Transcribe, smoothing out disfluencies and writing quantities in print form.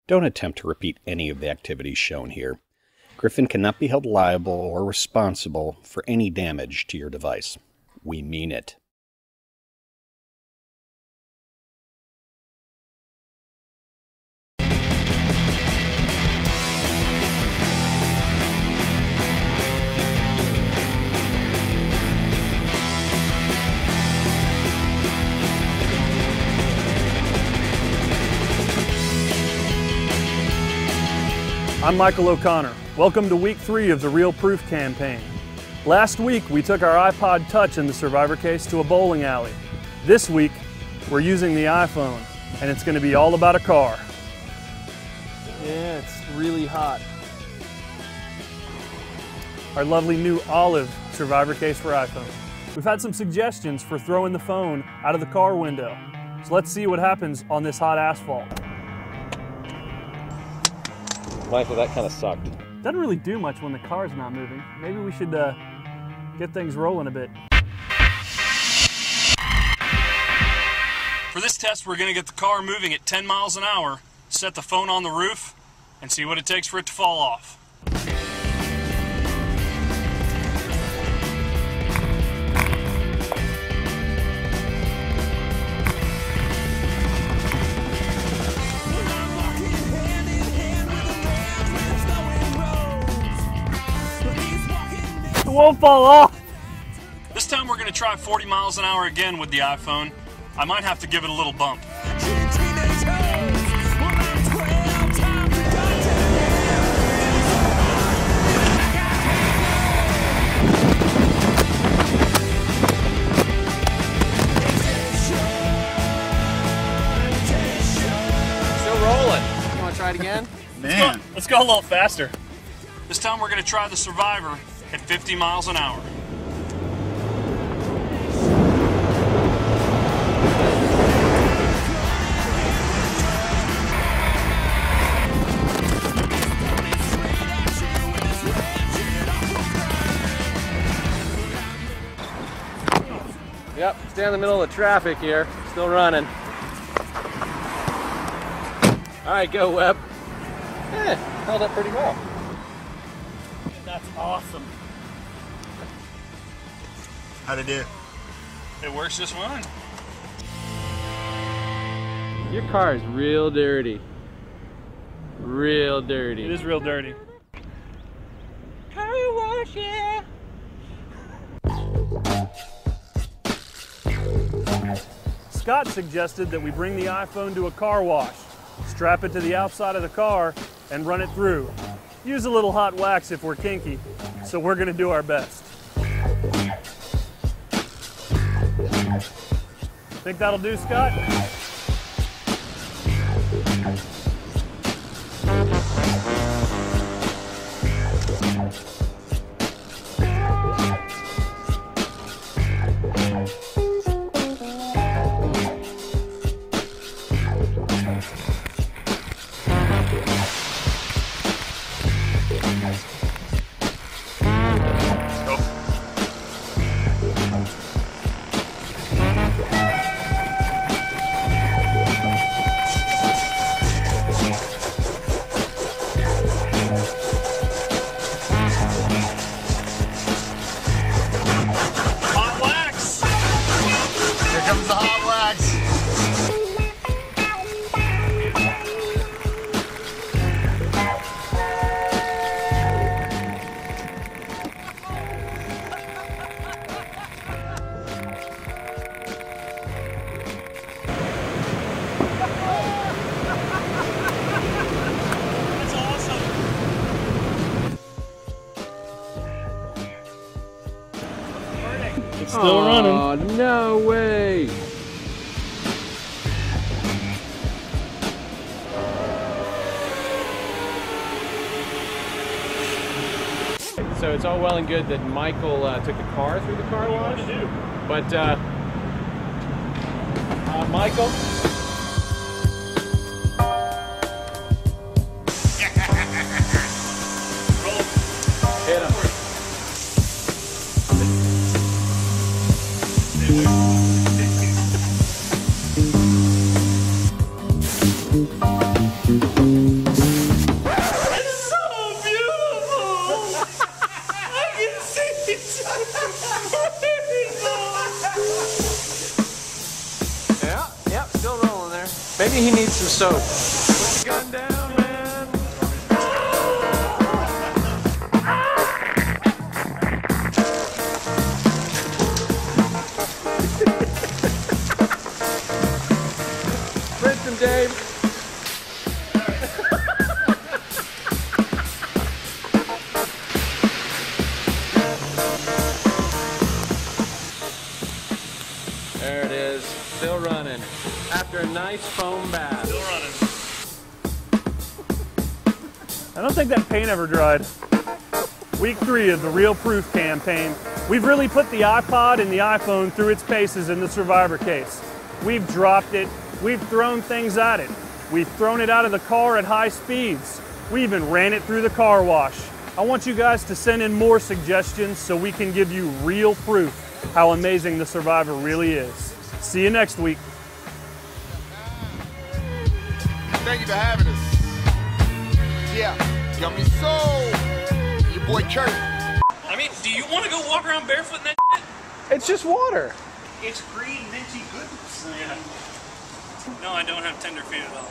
Don't attempt to repeat any of the activities shown here. Griffin cannot be held liable or responsible for any damage to your device. We mean it. I'm Michael O'Connor. Welcome to week 3 of the Real Proof campaign. Last week, we took our iPod Touch in the Survivor case to a bowling alley. This week, we're using the iPhone, and it's going to be all about a car. Yeah, it's really hot. Our lovely new olive Survivor case for iPhone. We've had some suggestions for throwing the phone out of the car window. So let's see what happens on this hot asphalt. Michael, that kind of sucked. Doesn't really do much when the car's not moving. Maybe we should get things rolling a bit. For this test, we're going to get the car moving at 10 miles an hour, set the phone on the roof, and see what it takes for it to fall off. It won't fall off. This time we're going to try 40 miles an hour again with the iPhone. I might have to give it a little bump. Still rolling. You want to try it again? Man. Let's go a little faster. This time we're going to try the Survivor at 50 miles an hour. Yep, stay in the middle of the traffic here. Still running. All right, go Webb. Held up pretty well. That's awesome. How'd it do? It works just fine. Your car is real dirty. Real dirty. It is real dirty. Car wash, yeah. Scott suggested that we bring the iPhone to a car wash, strap it to the outside of the car, and run it through. Use a little hot wax if we're kinky, so we're going to do our best. Think that'll do, Scott? Comes the hot wax. That's awesome. It's still running. Oh, no way. So it's all well and good that Michael took the car through the car wash, but Michael, hit him. Thank you. Maybe he needs some soap. Put the gun down, man. Rinse him, Dave. There it is, still running. After a nice foam bath. Still running. I don't think that paint ever dried. Week 3 of the Real Proof campaign. We've really put the iPod and the iPhone through its paces in the Survivor case. We've dropped it. We've thrown things at it. We've thrown it out of the car at high speeds. We even ran it through the car wash. I want you guys to send in more suggestions so we can give you real proof how amazing the Survivor really is. See you next week. Thank you for having us. Yeah, Yummy Soul. Your boy Kurt. I mean, do you want to go walk around barefoot in that shit? It's just water. It's green, minty goodness. Yeah. No, I don't have tender feet at all.